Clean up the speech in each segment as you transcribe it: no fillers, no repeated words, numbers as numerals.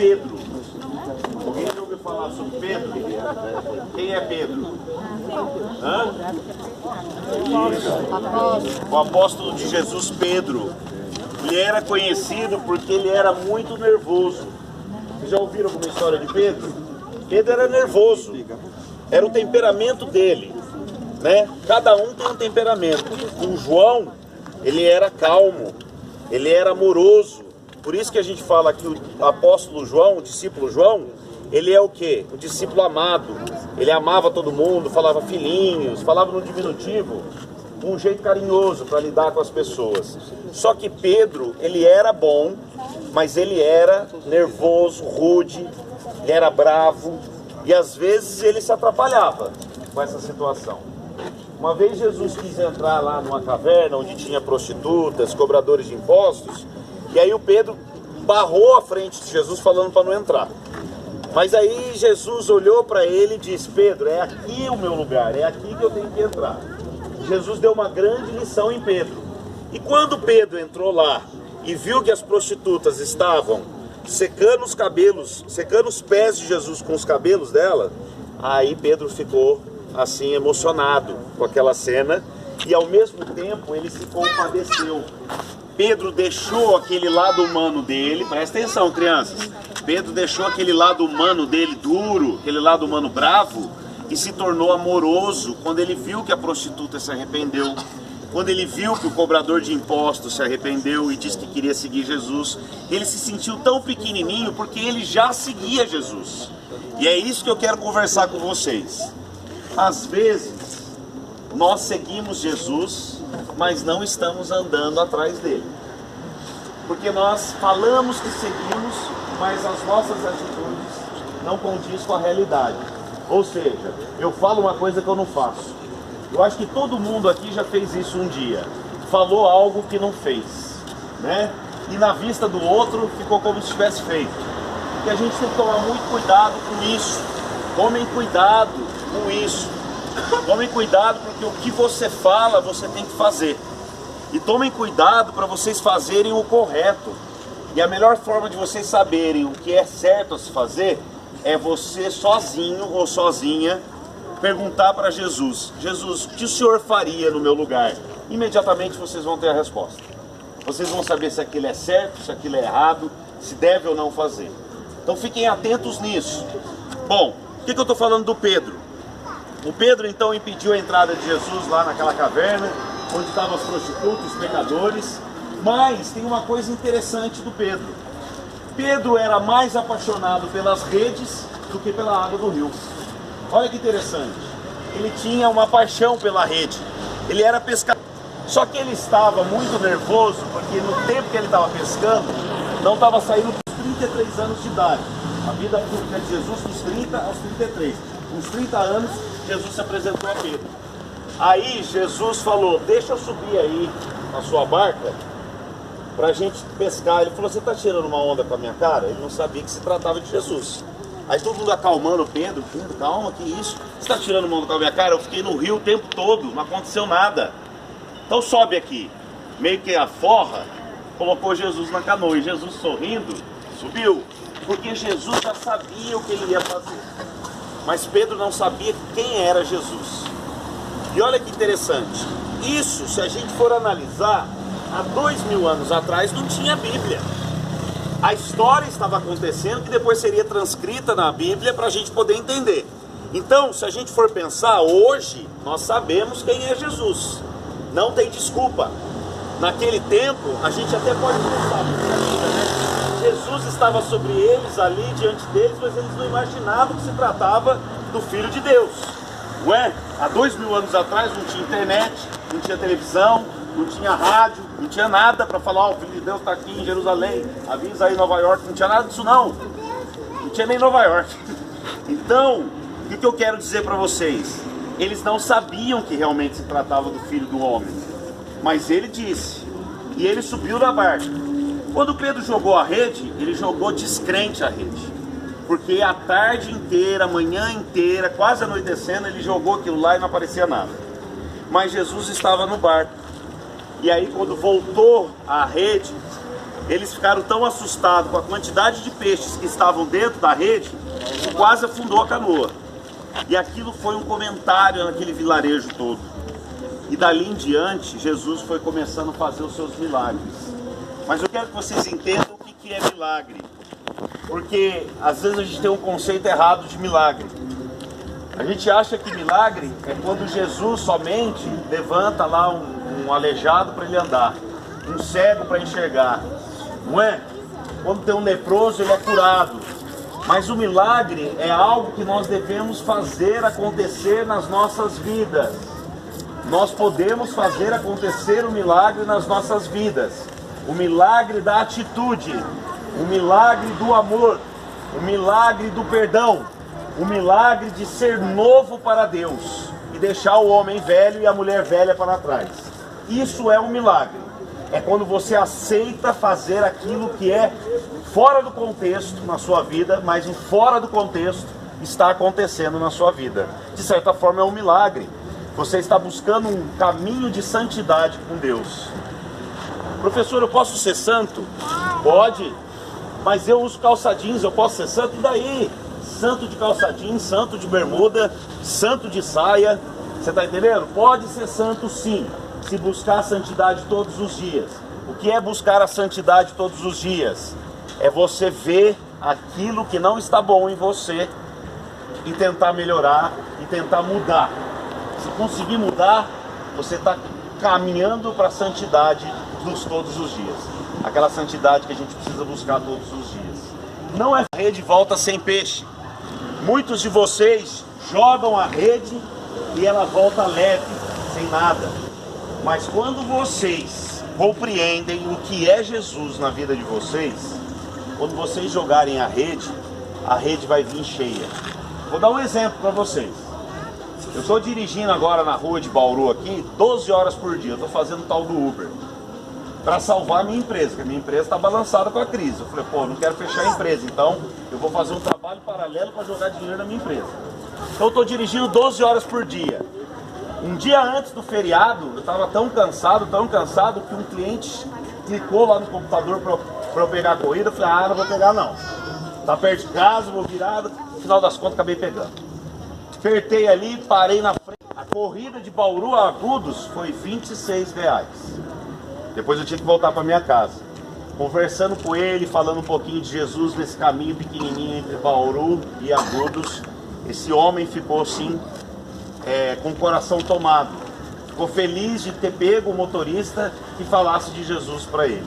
Pedro. Alguém já ouviu falar sobre Pedro? Quem é Pedro? Hã? O apóstolo de Jesus, Pedro. Ele era conhecido porque ele era muito nervoso. Vocês já ouviram alguma história de Pedro? Pedro era nervoso. Era o temperamento dele, né? Cada um tem um temperamento. O João, ele era calmo, ele era amoroso. Por isso que a gente fala que o apóstolo João, o discípulo João, ele é o quê? O discípulo amado. Ele amava todo mundo, falava filhinhos, falava no diminutivo, com um jeito carinhoso para lidar com as pessoas. Só que Pedro, ele era bom, mas ele era nervoso, rude, ele era bravo, e às vezes ele se atrapalhava com essa situação. Uma vez Jesus quis entrar lá numa caverna onde tinha prostitutas, cobradores de impostos, e aí o Pedro barrou a frente de Jesus falando para não entrar. Mas aí Jesus olhou para ele e disse: Pedro, é aqui o meu lugar, é aqui que eu tenho que entrar. Jesus deu uma grande lição em Pedro. E quando Pedro entrou lá e viu que as prostitutas estavam secando os cabelos, secando os pés de Jesus com os cabelos dela, aí Pedro ficou assim emocionado com aquela cena e ao mesmo tempo ele se compadeceu. Pedro deixou aquele lado humano dele, presta atenção, crianças, Pedro deixou aquele lado humano dele duro, aquele lado humano bravo, e se tornou amoroso quando ele viu que a prostituta se arrependeu, quando ele viu que o cobrador de impostos se arrependeu e disse que queria seguir Jesus. Ele se sentiu tão pequenininho porque ele já seguia Jesus. E é isso que eu quero conversar com vocês. Às vezes nós seguimos Jesus, mas não estamos andando atrás dele, porque nós falamos que seguimos, mas as nossas atitudes não condiz com a realidade. Ou seja, eu falo uma coisa que eu não faço. Eu acho que todo mundo aqui já fez isso um dia, falou algo que não fez, né? E na vista do outro ficou como se tivesse feito. E a gente tem que tomar muito cuidado com isso. Tomem cuidado com isso. Tomem cuidado, porque o que você fala, você tem que fazer. E tomem cuidado para vocês fazerem o correto. E a melhor forma de vocês saberem o que é certo a se fazer é você sozinho ou sozinha perguntar para Jesus: Jesus, o que o Senhor faria no meu lugar? Imediatamente vocês vão ter a resposta. Vocês vão saber se aquilo é certo, se aquilo é errado, se deve ou não fazer. Então fiquem atentos nisso. Bom, o que eu estou falando do Pedro? O Pedro então impediu a entrada de Jesus lá naquela caverna, onde estavam os prostitutos, os pecadores. Mas tem uma coisa interessante do Pedro. Pedro era mais apaixonado pelas redes do que pela água do rio. Olha que interessante. Ele tinha uma paixão pela rede. Ele era pescador. Só que ele estava muito nervoso, porque no tempo que ele estava pescando, não estava saindo com 33 anos de idade. A vida pública de Jesus dos 30 aos 33. Com uns 30 anos, Jesus se apresentou a Pedro. Aí Jesus falou: deixa eu subir aí na sua barca para a gente pescar. Ele falou: você está tirando uma onda com a minha cara? Ele não sabia que se tratava de Jesus. Aí todo mundo acalmando o Pedro: Pedro, calma, que isso? Você está tirando uma onda com a minha cara? Eu fiquei no rio o tempo todo, não aconteceu nada. Então sobe aqui. Meio que a forra colocou Jesus na canoa, e Jesus, sorrindo, subiu, porque Jesus já sabia o que ele ia fazer. Mas Pedro não sabia quem era Jesus. E olha que interessante, isso, se a gente for analisar, há 2000 anos atrás não tinha Bíblia. A história estava acontecendo, que depois seria transcrita na Bíblia para a gente poder entender. Então, se a gente for pensar, hoje nós sabemos quem é Jesus. Não tem desculpa. Naquele tempo, a gente até pode pensar, né? Jesus estava sobre eles, ali diante deles, mas eles não imaginavam que se tratava do Filho de Deus. Ué, há 2000 anos atrás não tinha internet, não tinha televisão, não tinha rádio, não tinha nada para falar: ó, o Filho de Deus está aqui em Jerusalém, avisa aí em Nova York. Não tinha nada disso não. Não tinha nem Nova York. Então, o que eu quero dizer para vocês? Eles não sabiam que realmente se tratava do Filho do Homem. Mas ele disse, e ele subiu na barca. Quando Pedro jogou a rede, ele jogou descrente a rede. Porque a tarde inteira, a manhã inteira, quase anoitecendo, ele jogou aquilo lá e não aparecia nada. Mas Jesus estava no barco. E aí quando voltou a rede, eles ficaram tão assustados com a quantidade de peixes que estavam dentro da rede, que quase afundou a canoa. E aquilo foi um comentário naquele vilarejo todo. E dali em diante, Jesus foi começando a fazer os seus milagres. Mas eu quero que vocês entendam o que é milagre. Porque às vezes a gente tem um conceito errado de milagre. A gente acha que milagre é quando Jesus somente levanta lá um aleijado para ele andar, um cego para enxergar, não é? Quando tem um leproso ele é curado. Mas o milagre é algo que nós devemos fazer acontecer nas nossas vidas. Nós podemos fazer acontecer o milagre nas nossas vidas. O milagre da atitude, o milagre do amor, o milagre do perdão, o milagre de ser novo para Deus e deixar o homem velho e a mulher velha para trás. Isso é um milagre. É quando você aceita fazer aquilo que é fora do contexto na sua vida, mas o fora do contexto está acontecendo na sua vida. De certa forma é um milagre. Você está buscando um caminho de santidade com Deus. Professor, eu posso ser santo? Pode, mas eu uso calça jeans, eu posso ser santo? E daí? Santo de calça jeans, santo de bermuda, santo de saia. Você está entendendo? Pode ser santo sim, se buscar a santidade todos os dias. O que é buscar a santidade todos os dias? É você ver aquilo que não está bom em você e tentar melhorar e tentar mudar. Se conseguir mudar, você está caminhando para a santidade dos todos os dias. Aquela santidade que a gente precisa buscar todos os dias. Não é rede volta sem peixe. Muitos de vocês jogam a rede e ela volta leve, sem nada. Mas quando vocês compreendem o que é Jesus na vida de vocês, quando vocês jogarem a rede vai vir cheia. Vou dar um exemplo para vocês. Eu estou dirigindo agora na rua de Bauru aqui, 12 horas por dia. Eu estou fazendo tal do Uber para salvar a minha empresa, porque a minha empresa está balançada com a crise. Eu falei, pô, não quero fechar a empresa, então eu vou fazer um trabalho paralelo para jogar dinheiro na minha empresa. Então eu estou dirigindo 12 horas por dia. Um dia antes do feriado, eu estava tão cansado, que um cliente clicou lá no computador para eu pegar a corrida. Eu falei, não vou pegar não. Tá perto de casa, vou virar. No final das contas, acabei pegando. Apertei ali, parei na frente. A corrida de Bauru a Agudos foi R$26. Depois eu tinha que voltar para minha casa. Conversando com ele, falando um pouquinho de Jesus nesse caminho pequenininho entre Bauru e Agudos. Esse homem ficou assim, com o coração tomado. Ficou feliz de ter pego o motorista que falasse de Jesus para ele.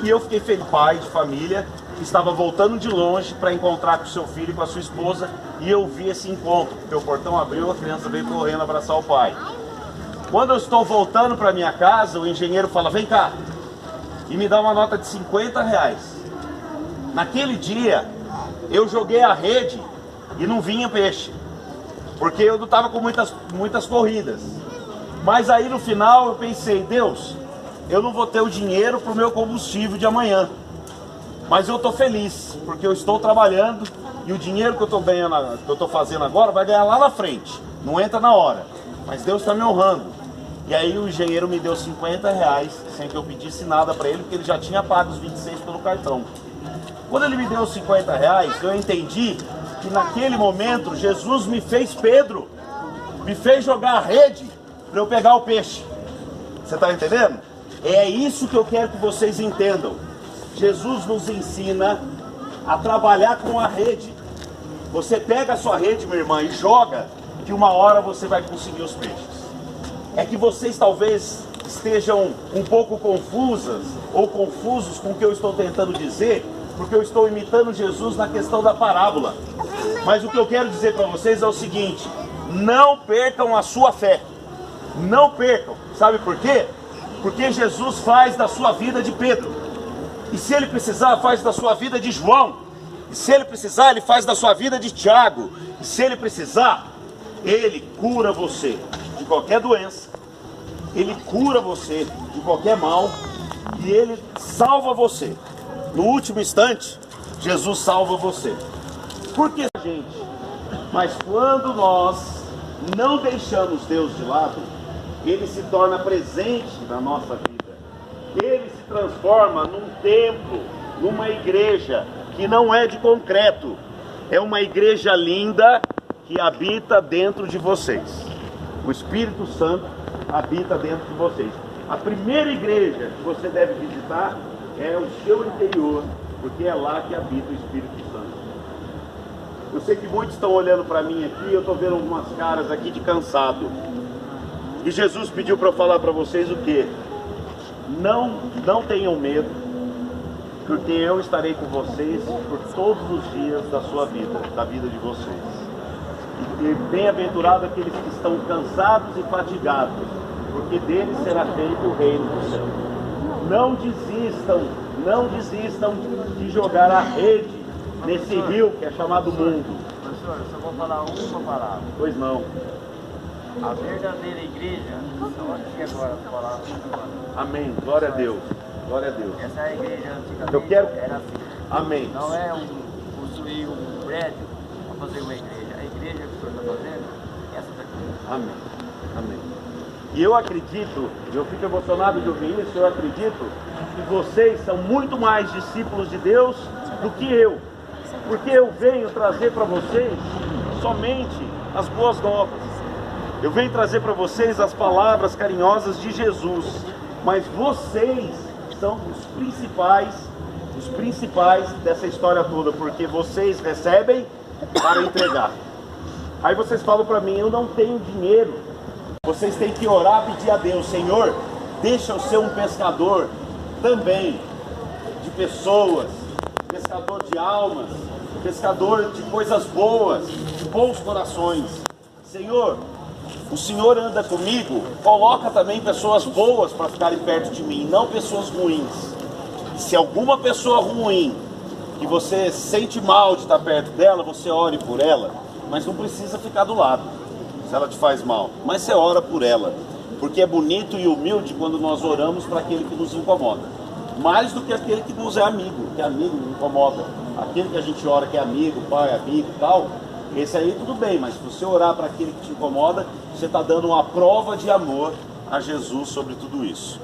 E eu fiquei feliz, pai de família, que estava voltando de longe para encontrar com seu filho e com a sua esposa. E eu vi esse encontro, porque o portão abriu, a criança veio correndo abraçar o pai. Quando eu estou voltando para minha casa, o engenheiro fala, vem cá, e me dá uma nota de R$50. Naquele dia, eu joguei a rede e não vinha peixe, porque eu não estava com muitas corridas. Mas aí no final eu pensei, Deus, eu não vou ter o dinheiro para o meu combustível de amanhã, mas eu estou feliz, porque eu estou trabalhando e o dinheiro que eu estou ganhando, que eu estou fazendo agora, vai ganhar lá na frente, não entra na hora, mas Deus está me honrando. E aí o engenheiro me deu R$50, sem que eu pedisse nada para ele, porque ele já tinha pago os 26 pelo cartão. Quando ele me deu os R$50, eu entendi que naquele momento Jesus me fez Pedro, me fez jogar a rede para eu pegar o peixe. Você está entendendo? É isso que eu quero que vocês entendam. Jesus nos ensina a trabalhar com a rede. Você pega a sua rede, minha irmã, e joga, que uma hora você vai conseguir os peixes. É que vocês talvez estejam um pouco confusas ou confusos com o que eu estou tentando dizer, porque eu estou imitando Jesus na questão da parábola. Mas o que eu quero dizer para vocês é o seguinte: não percam a sua fé. Não percam. Sabe por quê? Porque Jesus faz da sua vida de Pedro. E se ele precisar, faz da sua vida de João. E se ele precisar, ele faz da sua vida de Tiago. E se ele precisar, ele cura você de qualquer doença. Ele cura você de qualquer mal. E ele salva você. No último instante, Jesus salva você. Por que, gente? Mas quando nós não deixamos Deus de lado, Ele se torna presente na nossa vida. Ele se transforma num templo, numa igreja que não é de concreto. É uma igreja linda que habita dentro de vocês. O Espírito Santo habita dentro de vocês. A primeira igreja que você deve visitar é o seu interior, porque é lá que habita o Espírito Santo. Eu sei que muitos estão olhando para mim aqui, eu estou vendo algumas caras aqui de cansado. E Jesus pediu para eu falar para vocês o quê? Não tenham medo, porque eu estarei com vocês por todos os dias da sua vida, da vida de vocês. E bem-aventurado aqueles que estão cansados e fatigados, porque deles será feito o reino do céu. Não desistam de jogar a rede nesse rio que é chamado mundo. Professor, eu só vou falar uma palavra. Pois não. A verdadeira igreja, só aqui agora as palavras. Amém. Glória a Deus. Glória a Deus. Essa é a igreja antigamente Eu quero- era assim. Amém. Não é construir um prédio para fazer uma igreja. A igreja que o senhor está fazendo, essa daqui. Amém. Amém. E eu acredito, eu fico emocionado de ouvir isso, eu acredito que vocês são muito mais discípulos de Deus do que eu. Porque eu venho trazer para vocês somente as boas novas. Eu venho trazer para vocês as palavras carinhosas de Jesus. Mas vocês são os principais dessa história toda, porque vocês recebem para entregar. Aí vocês falam para mim, eu não tenho dinheiro. Vocês têm que orar e pedir a Deus, Senhor, deixa eu ser um pescador também de pessoas, pescador de almas, pescador de coisas boas, de bons corações. Senhor, o Senhor anda comigo, coloca também pessoas boas para ficarem perto de mim, não pessoas ruins. Se alguma pessoa ruim, que você sente mal de estar perto dela, você ore por ela, mas não precisa ficar do lado, se ela te faz mal. Mas você ora por ela, porque é bonito e humilde quando nós oramos para aquele que nos incomoda. Mais do que aquele que nos é amigo, que amigo nos incomoda. Aquele que a gente ora que é amigo, pai, amigo e tal, esse aí tudo bem, mas se você orar para aquele que te incomoda, você está dando uma prova de amor a Jesus sobre tudo isso.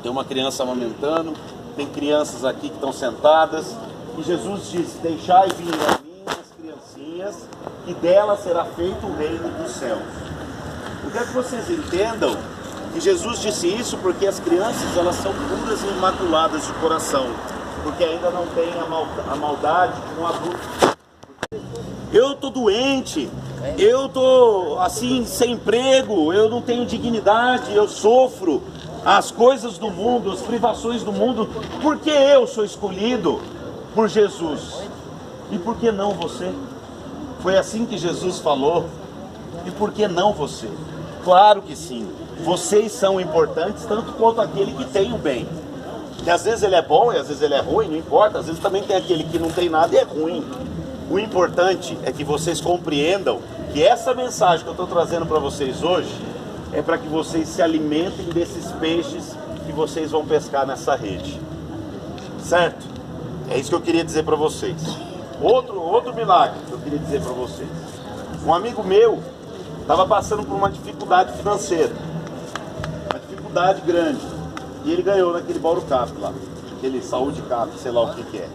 Tem uma criança amamentando, tem crianças aqui que estão sentadas, e Jesus disse, deixai vir a mim as criancinhas, que delas será feito o reino dos céus. Eu quero que vocês entendam que Jesus disse isso porque as crianças, elas são puras e imaculadas de coração, porque ainda não têm a maldade de um adulto. Eu tô doente, eu tô assim, sem emprego, eu não tenho dignidade, eu sofro as coisas do mundo, as privações do mundo, porque eu sou escolhido por Jesus. E por que não você? Foi assim que Jesus falou. E por que não você? Claro que sim, vocês são importantes tanto quanto aquele que tem o bem. Que às vezes ele é bom e às vezes ele é ruim, não importa. Às vezes também tem aquele que não tem nada e é ruim. O importante é que vocês compreendam que essa mensagem que eu estou trazendo para vocês hoje é para que vocês se alimentem desses peixes que vocês vão pescar nessa rede. Certo? É isso que eu queria dizer para vocês. Outro milagre que eu queria dizer para vocês. Um amigo meu estava passando por uma dificuldade financeira. Uma dificuldade grande. E ele ganhou naquele Baurucap lá. Aquele Saúde Cap, sei lá o que é.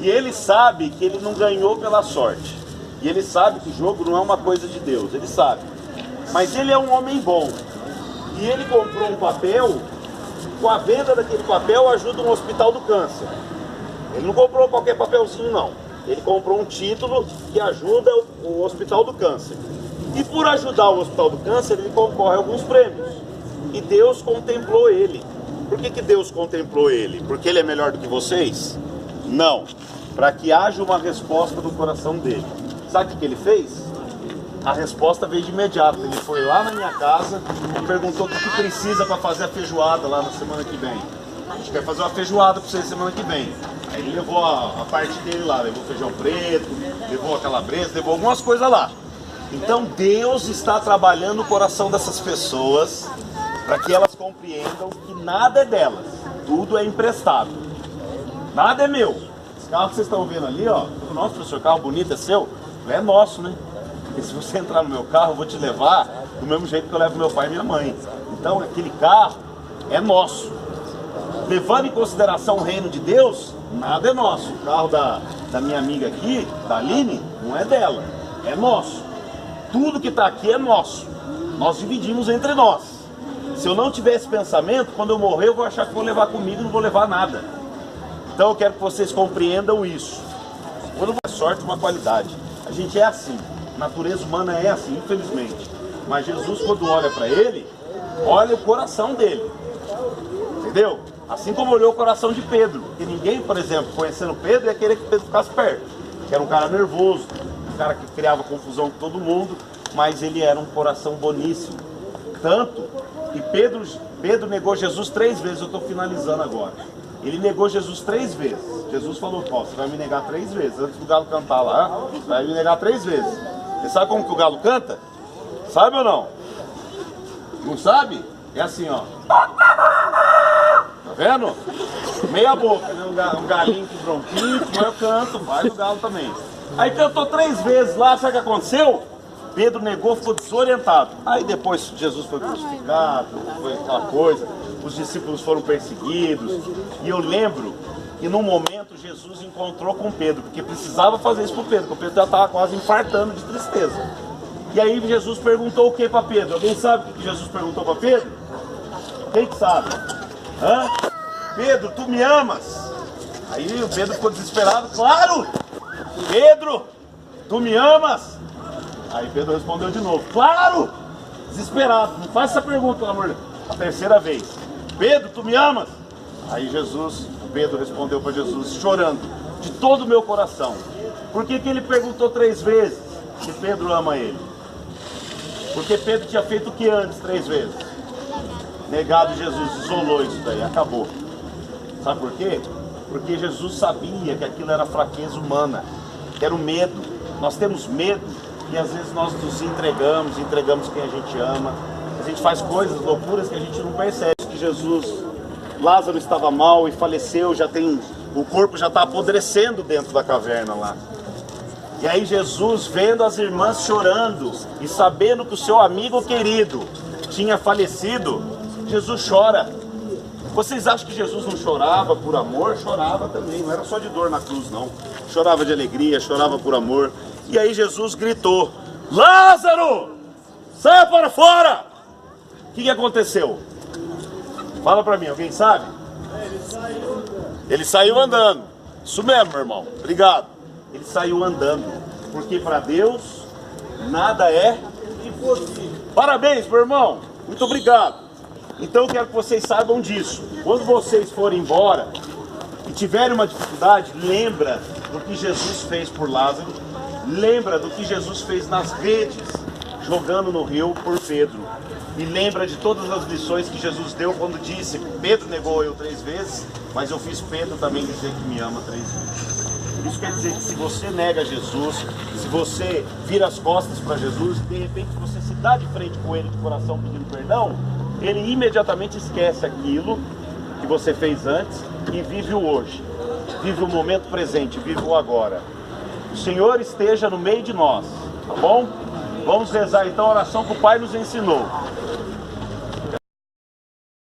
E ele sabe que ele não ganhou pela sorte. E ele sabe que o jogo não é uma coisa de Deus. Ele sabe. Mas ele é um homem bom. E ele comprou um papel. Com a venda daquele papel ajuda um hospital do câncer. Ele não comprou qualquer papelzinho não. Ele comprou um título que ajuda o hospital do câncer. E por ajudar o hospital do câncer ele concorre a alguns prêmios. E Deus contemplou ele. Por que Deus contemplou ele? Porque ele é melhor do que vocês? Não, para que haja uma resposta do coração dele. Sabe o que ele fez? A resposta veio de imediato. Ele foi lá na minha casa e perguntou o que precisa para fazer a feijoada lá na semana que vem. A gente quer fazer uma feijoada para vocês semana que vem. Aí ele levou a parte dele lá, levou feijão preto, levou a calabresa, levou algumas coisas lá. Então Deus está trabalhando o coração dessas pessoas para que elas compreendam que nada é delas, tudo é emprestado. Nada é meu. Esse carro que vocês estão vendo ali, ó. Nossa, professor, carro bonito é seu? É nosso, né? Porque se você entrar no meu carro, eu vou te levar do mesmo jeito que eu levo meu pai e minha mãe. Então, aquele carro é nosso. levando em consideração o reino de Deus, nada é nosso. O carro da minha amiga aqui, da Aline, não é dela, é nosso. Tudo que está aqui é nosso. Nós dividimos entre nós. Se eu não tiver esse pensamento, quando eu morrer eu vou achar que vou levar comigo e não vou levar nada. Então eu quero que vocês compreendam isso. Quando uma sorte, uma qualidade. A gente é assim. A natureza humana é assim, infelizmente. Mas Jesus, quando olha para ele, olha o coração dele. Entendeu? Assim como olhou o coração de Pedro. Que ninguém, por exemplo, conhecendo Pedro, ia querer que Pedro ficasse perto. Que era um cara nervoso, um cara que criava confusão com todo mundo, mas ele era um coração boníssimo. Tanto que Pedro negou Jesus 3 vezes. Eu estou finalizando agora. Ele negou Jesus 3 vezes. Jesus falou: ó, você vai me negar 3 vezes. Antes do galo cantar lá, você vai me negar 3 vezes. Você sabe como que o galo canta? Sabe ou não? Não sabe? É assim, ó. Tá vendo? Meia boca, né? Um galinho com bronquite, mas eu canto, faz o galo também. Aí cantou 3 vezes lá, sabe o que aconteceu? Pedro negou, ficou desorientado. Aí depois Jesus foi crucificado, foi aquela coisa, os discípulos foram perseguidos. E eu lembro que num momento Jesus encontrou com Pedro, porque precisava fazer isso com Pedro, porque Pedro já estava quase infartando de tristeza. E aí Jesus perguntou o que para Pedro? Alguém sabe o que Jesus perguntou para Pedro? Quem que sabe? Hã? Pedro, tu me amas? Aí o Pedro ficou desesperado. Claro! Pedro, tu me amas? Aí Pedro respondeu de novo. Claro! Desesperado. Não faça essa pergunta, pelo amor de Deus. A 3ª vez. Pedro, tu me amas? Aí Pedro respondeu para Jesus, chorando, de todo o meu coração. Por que ele perguntou 3 vezes se Pedro ama ele? Porque Pedro tinha feito o que antes 3 vezes? Negado Jesus, isolou isso daí, acabou. Sabe por quê? Porque Jesus sabia que aquilo era fraqueza humana, era o medo. Nós temos medo e às vezes nós nos entregamos quem a gente ama. A gente faz coisas, loucuras que a gente não percebe. Que Lázaro estava mal e faleceu, o corpo já está apodrecendo dentro da caverna lá. E aí Jesus, vendo as irmãs chorando e sabendo que o seu amigo querido tinha falecido, Jesus chora. Vocês acham que Jesus não chorava por amor? Chorava também, não era só de dor na cruz não. Chorava de alegria, chorava por amor. E aí Jesus gritou: Lázaro, saia para fora! O que aconteceu? Fala para mim, alguém sabe? Ele saiu andando. Isso mesmo, meu irmão. Obrigado. Ele saiu andando, porque para Deus nada é impossível. Parabéns, meu irmão. Muito obrigado. Então eu quero que vocês saibam disso. Quando vocês forem embora e tiverem uma dificuldade, lembra do que Jesus fez por Lázaro. Lembra do que Jesus fez nas redes, jogando no rio por Pedro. E lembra de todas as lições que Jesus deu quando disse: Pedro negou eu 3 vezes, mas eu fiz Pedro também dizer que me ama 3 vezes. Isso quer dizer que se você nega Jesus, se você vira as costas para Jesus, de repente você se dá de frente com ele de coração pedindo perdão, ele imediatamente esquece aquilo que você fez antes e vive o hoje. Vive o momento presente, vive o agora. O Senhor esteja no meio de nós, tá bom? Vamos rezar então a oração que o Pai nos ensinou.